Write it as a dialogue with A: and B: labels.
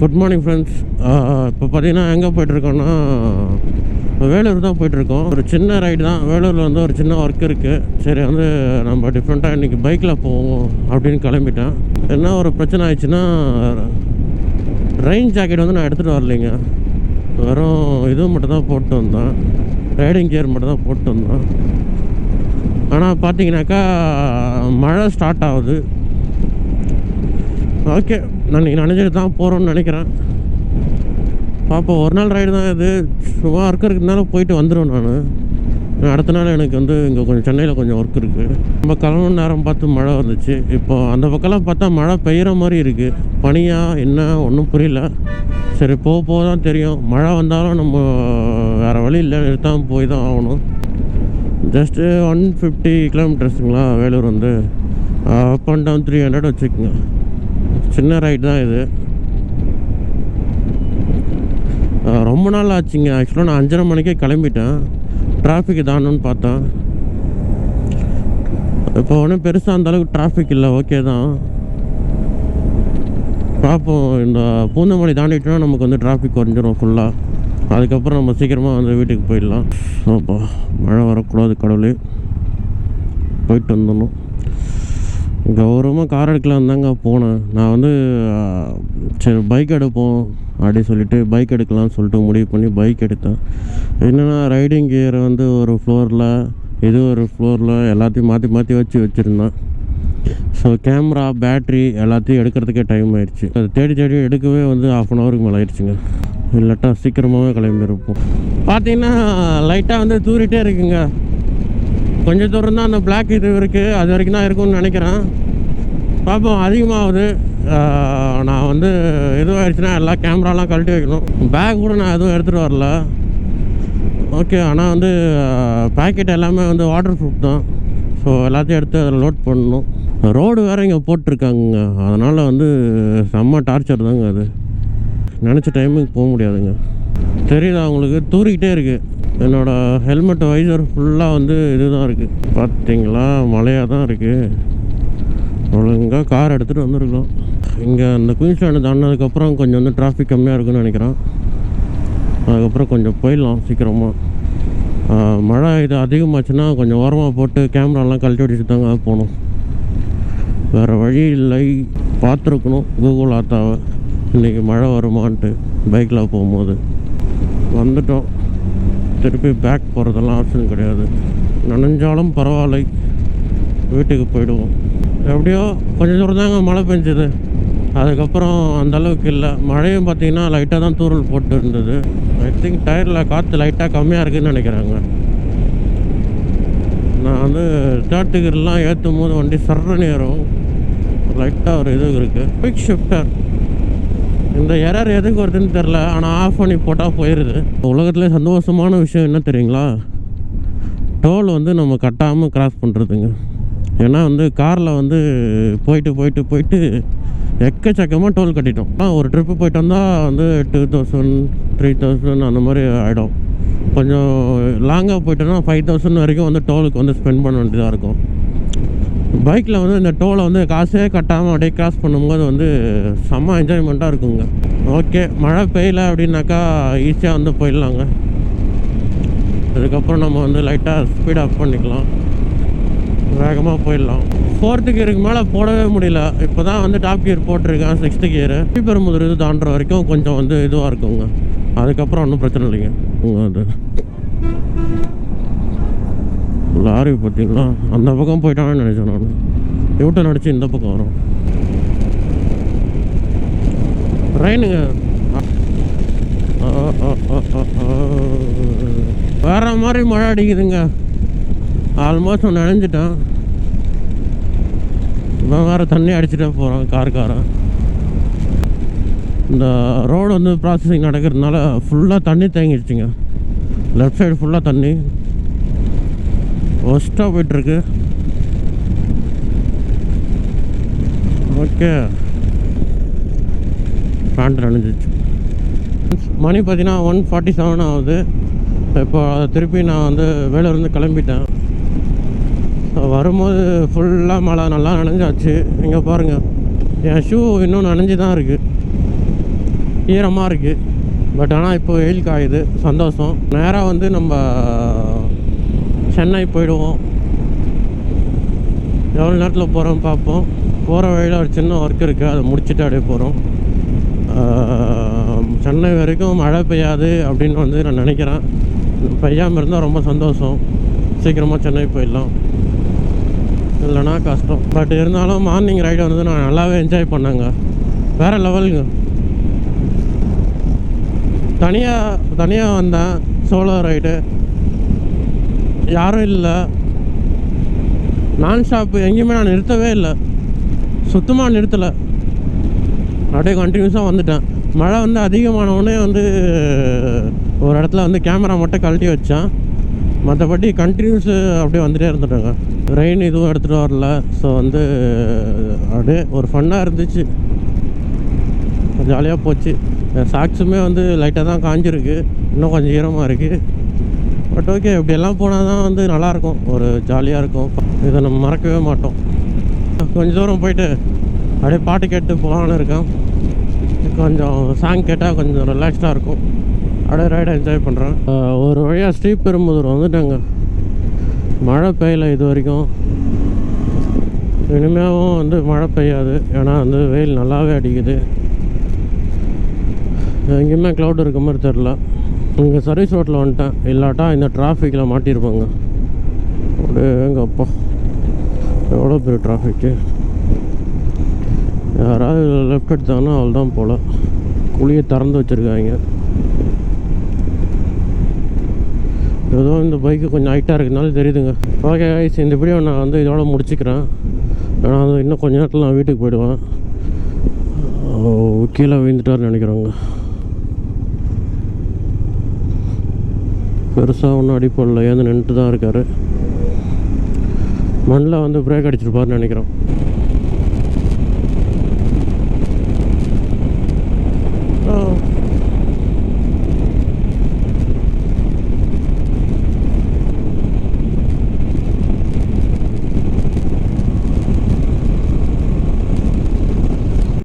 A: Good morning friends. இப்போ பார்த்தீங்கன்னா எங்கே போய்ட்டுருக்கோன்னா வேலூர் தான் போய்ட்டுருக்கோம். ஒரு சின்ன ரைடு தான். வேலூரில் வந்து ஒரு சின்ன ஒர்க் இருக்குது. சரி வந்து நம்ம டிஃப்ரெண்ட்டாக இன்றைக்கி பைக்கில் போவோம் அப்படின்னு கிளம்பிட்டேன். என்ன ஒரு பிரச்சனை ஆயிடுச்சுன்னா, ரெயின் ஜாக்கெட் வந்து நான் எடுத்துகிட்டு வரலைங்க. வெறும் இது மட்டும் தான் போட்டு வந்தேன், ரைடிங் கியர் மட்டும் தான் போட்டு வந்தேன். ஆனால் பார்த்தீங்கன்னாக்கா மழை ஸ்டார்ட் ஆகுது. ஓகே, நான் இன்றைக்கி நினைச்சிட்டு தான் போகிறோன்னு நினைக்கிறேன். பார்ப்போம். ஒரு நாள் ரைடு தான் இது. சும்மா ஒர்க் இருக்கிறதுனால போயிட்டு வந்துடுவேன். நான் அடுத்த நாள் எனக்கு வந்து இங்கே கொஞ்சம் சென்னையில் கொஞ்சம் ஒர்க் இருக்குது. நம்ம கிளம்புன நேரம் பார்த்து மழை வந்துச்சு. இப்போ அந்த பக்கம்லாம் பார்த்தா மழை பெய்கிற மாதிரி இருக்குது. பனியாக என்ன ஒன்றும் புரியல. சரி போக தான் தெரியும். மழை வந்தாலும் நம்ம வேறு வழி இல்லை, நிறுத்தாமல் போய் தான் ஆகணும். ஜஸ்ட்டு 150 கிலோமீட்டர்ஸுங்களா வேலூர் வந்து. அப் அண்ட் டவுன் 300 வச்சுக்கோங்க. சின்ன ரைட் தான் இது. ரொம்ப நாள் ஆச்சுங்க. ஆக்சுவலாக நான் 5:30 மணிக்கே கிளம்பிட்டேன். டிராஃபிக் தானோன்னு பார்த்தேன். இப்போ ஒன்றும் பெருசாக அந்தளவுக்கு டிராஃபிக் இல்லை, ஓகே தான். பார்ப்போம். இந்த பூந்தமல்லி தாண்டிட்டோன்னா நமக்கு வந்து டிராஃபிக் குறைஞ்சிரும் ஃபுல்லாக. அதுக்கப்புறம் நம்ம சீக்கிரமாக வந்து வீட்டுக்கு போயிடலாம். அப்போ மழை வரக்கூடாது கடவுளே. போயிட்டு வந்துடணும். கௌரவமாக கார் எடுக்கலாம் தாங்க போனேன். நான் வந்து சரி பைக் எடுப்போம் அப்படி சொல்லிவிட்டு பைக் எடுக்கலாம்னு சொல்லிட்டு முடிவு பண்ணி பைக் எடுத்தேன். என்னென்னா ரைடிங் கியரை வந்து ஒரு ஃப்ளோரில், இது ஒரு ஃப்ளோரில் எல்லாத்தையும் மாற்றி வச்சுருந்தேன். ஸோ கேமரா, பேட்ரி எல்லாத்தையும் எடுக்கிறதுக்கே டைம் ஆயிடுச்சு. அது தேடி எடுக்கவே வந்து 1/2 ஹவருக்கு மேலே ஆயிடுச்சுங்க. இல்லாட்டா சீக்கிரமாகவே கிளம்பியிருப்போம். பார்த்தீங்கன்னா லைட்டாக வந்து தூரிட்டே இருக்குங்க. கொஞ்சம் தூரம் தான் அந்த பிளாக் இது இருக்குது, அது வரைக்கும் தான் இருக்கும்னு நினைக்கிறேன். பார்ப்போம். அதிகமாகுது. நான் வந்து இதுவாகிடுச்சுன்னா எல்லா கேமராலாம் கழட்டி வைக்கணும். பேக் கூட நான் எதுவும் எடுத்துகிட்டு வரல. ஓகே, ஆனால் வந்து பேக்கெட் எல்லாமே வந்து வாட்டர் ப்ரூஃப் தான். ஸோ எல்லாத்தையும் எடுத்து அதில் லோட் பண்ணணும். ரோடு வேறு இங்கே போட்டிருக்காங்க. அதனால் வந்து செம்ம டார்ச்சர் தாங்க அது. நினச்ச டைமுக்கு போக முடியாதுங்க. தெரியுதா உங்களுக்கு? தூரிக்கிட்டே இருக்குது. என்னோடய ஹெல்மெட் வைசர் ஃபுல்லாக வந்து இது தான் இருக்குது. பார்த்தீங்களா, மழையாக தான் இருக்குது. ஒழுங்காக கார் எடுத்துகிட்டு வந்துருக்கோம். இங்கே அந்த குயின்ஸ்லாண்டு தாண்டினதுக்கப்புறம் கொஞ்சம் வந்து டிராஃபிக் கம்மியாக இருக்குன்னு நினைக்கிறேன். அதுக்கப்புறம் கொஞ்சம் போயிடலாம் சீக்கிரமாக. மழை இது அதிகமாச்சுன்னா கொஞ்சம் ஓரமாக போட்டு கேமராலாம் கழட்டி வச்சுட்டு தாங்க போகணும். வேறு வழி இல்லை. பார்த்துருக்கணும் கூகுள் ஆத்தாவை இன்றைக்கி மழை வருமான்ட்டு பைக்கில் போகும்போது. வந்துட்டோம். திருப்பி பேக் போகிறதெல்லாம் ஆப்ஷன் கிடையாது. நனைஞ்சாலும் பரவாயில்லை, வீட்டுக்கு போயிடுவோம். எப்படியோ கொஞ்சம் தூரம் தாங்க மழை பெஞ்சுது. அதுக்கப்புறம் அந்தளவுக்கு இல்லை. மழையும் பார்த்திங்கன்னா லைட்டாக தான் தூரல் போட்டு இருந்தது. ஐ திங்க் டயரில் காற்று லைட்டாக கம்மியாக இருக்குதுன்னு நினைக்கிறாங்க. நான் வந்து தேர்ட் டிகிரிலாம் ஏற்றும் போது வண்டி சர்றன்னு ஏறும். லைட்டாக ஒரு இது இருக்குது. Quick shifter. இந்த எரர் எதுக்கு வருதுன்னு தெரில, ஆனால் ஆஃப் பண்ணி போட்டால் போயிடுது. உலகத்துலேயே சந்தோஷமான விஷயம் என்ன தெரியுங்களா? டோல் வந்து நம்ம கட்டாமல் கிராஸ் பண்ணுறதுங்க. ஏன்னா வந்து காரில் வந்து போயிட்டு எக்கச்சக்கமாக டோல் கட்டிட்டோம். ஒரு ட்ரிப்பு போயிட்டு வந்தால் வந்து 2000 3000 அந்த மாதிரி ஆகிடும். கொஞ்சம் லாங்காக போயிட்டோன்னா 5000 வரைக்கும் வந்து டோலுக்கு வந்து ஸ்பெண்ட் பண்ண வேண்டியதாக இருக்கும். பைக்கில் வந்து இந்த டோலை வந்து காசே கட்டாமல் அப்படியே கிராஸ் பண்ணும்போது வந்து செம்ம என்ஜாய்மெண்ட்டாக இருக்குங்க. ஓகே, மழை பெய்யல அப்படின்னாக்கா ஈஸியாக வந்து போயிடலாங்க. அதுக்கப்புறம் நம்ம வந்து லைட்டாக ஸ்பீட் அப் பண்ணிக்கலாம், வேகமாக போயிடலாம். 4th கியருக்கு மேலே போடவே முடியல. இப்போ தான் வந்து டாப் கியர் போட்டிருக்கேன், 6th கியரு. பெருமுதல் இது தாண்டுற வரைக்கும் கொஞ்சம் வந்து இதுவாக இருக்குங்க. அதுக்கப்புறம் ஒன்றும் பிரச்சனை இல்லைங்க. அது லாரி பார்த்தீங்களா, அந்த பக்கம் போயிட்டான்னு நினச்சேன் நான். யூட்டன் அடித்து இந்த பக்கம் வரும். ட்ரெயினுங்க வேறு மாதிரி மழை அடிக்குதுங்க. ஆல்மோஸ்ட் நான் நினைஞ்சிட்டேன். இவன் வேறு தண்ணி அடிச்சுட்டே போகிறான் காரன். இந்த ரோடு வந்து ப்ராசஸிங் நடக்கிறதுனால ஃபுல்லாக தண்ணி தேங்கிடுச்சுங்க. லெஃப்ட் சைடு ஃபுல்லாக தண்ணி ஒஸ்ட்டாக போய்ட்டுருக்கு. Okay, pant நனைஞ்சிச்சு. மணி பார்த்தீங்கன்னா 1:47 ஆகுது. இப்போ திருப்பி நான் வந்து வேலூர்லேருந்து கிளம்பிட்டேன். வரும்போது ஃபுல்லாக மழை, நல்லா நனைஞ்சாச்சு. இங்கே பாருங்கள், என் ஷூ இன்னும் நனைஞ்சி தான் இருக்குது. ஈரமாக இருக்குது. பட் ஆனால் இப்போ வெயில் காயுது, சந்தோஷம். நேராக வந்து நம்ம சென்னை போயிடுவோம். எவ்வளோ நேரத்தில் போகிறோம் பார்ப்போம். போகிற வழியில் ஒரு சின்ன ஒர்க் இருக்குது, அதை முடிச்சுட்டு அப்படியே போகிறோம். சென்னை வரைக்கும் மழை பெய்யாது அப்படின்னு வந்து நான் நினைக்கிறேன். பெய்யாமல் இருந்தால் ரொம்ப சந்தோஷம். சீக்கிரமாக சென்னை போயிடலாம், இல்லைனா கஷ்டம். பட் இருந்தாலும் மார்னிங் ரைடை வந்து நான் நல்லாவே என்ஜாய் பண்ணேங்க. வேறு லெவலுங்க. தனியாக வந்தேன், சோலோ ரைடு, யாரும் இல்லை, நான் ஸ்டாப்பு, எங்கேயுமே நான் நிறுத்தவே இல்லை, சுத்தமாக நிறுத்தலை, அப்படியே கண்டினியூஸாக வந்துட்டேன். மழை வந்து அதிகமானவுடனே வந்து ஒரு இடத்துல வந்து கேமரா மட்டும் கழட்டி வச்சேன். மற்றபடி கண்டினியூஸு அப்படியே வந்துகிட்டே இருந்துட்டாங்க. ரெயின் இதுவும் எடுத்துகிட்டு வரல. ஸோ வந்து அப்படியே ஒரு ஃபன்னாக இருந்துச்சு, ஜாலியாக போச்சு. சாக்ஸுமே வந்து லைட்டாக தான் காஞ்சிருக்கு, இன்னும் கொஞ்சம் ஈரமாக இருக்குது. பட் ஓகே, இப்படியெல்லாம் போனால் தான் வந்து நல்லாயிருக்கும், ஒரு ஜாலியாக இருக்கும். இதை நம்ம மறக்கவே மாட்டோம். கொஞ்சம் தூரம் போயிட்டு அப்படியே பாட்டு கேட்டு போகலான்னு இருக்கேன். கொஞ்சம் சாங் கேட்டால் கொஞ்சம் ரிலாக்ஸ்டாக இருக்கும். அப்படியே ரைடை என்ஜாய் பண்ணுறேன். ஒரு வழியாக ஸ்ரீபெரும்புதூர் வந்துட்டாங்க. மழை பெய்யலை இது வரைக்கும். இனிமேலும் வந்து மழை பெய்யாது, ஏன்னா வந்து வெயில் நல்லாவே அடிக்குது. எங்கேயுமே க்ளவுட் இருக்க மாதிரி தெரில. இங்கே சர்வீஸ் ரோட்டில் வந்துட்டேன், இல்லாட்டா இந்த டிராஃபிக்கில் மாட்டியிருப்பாங்க. அப்படியே எங்கள் அப்பா எவ்வளோ பெரிய டிராஃபிக்கு. யாராவது லெஃப்ட் எடுத்தாங்கன்னா அவள் தான் போல். குழியை திறந்து வச்சுருக்காங்க. ஏதோ இந்த பைக்கு கொஞ்சம் ஹைட்டாக இருக்கிறதுனால தெரியுதுங்க. ஓகே கைஸ், இந்த வீடியோ நான் வந்து இதோட முடிச்சுக்கிறேன். ஏன்னா வந்து இன்னும் கொஞ்ச நேரத்தில் நான் வீட்டுக்கு போயிடுவேன். கீழே விழுந்துட்டார்னு நினைக்கிறேங்க. பெருசாக ஒன்றும் அடிப்படல, ஏந்து நின்றுட்டு தான் இருக்கார். மண்ணில் வந்து பிரேக் அடிச்சிருப்பாருன்னு நினைக்கிறேன்.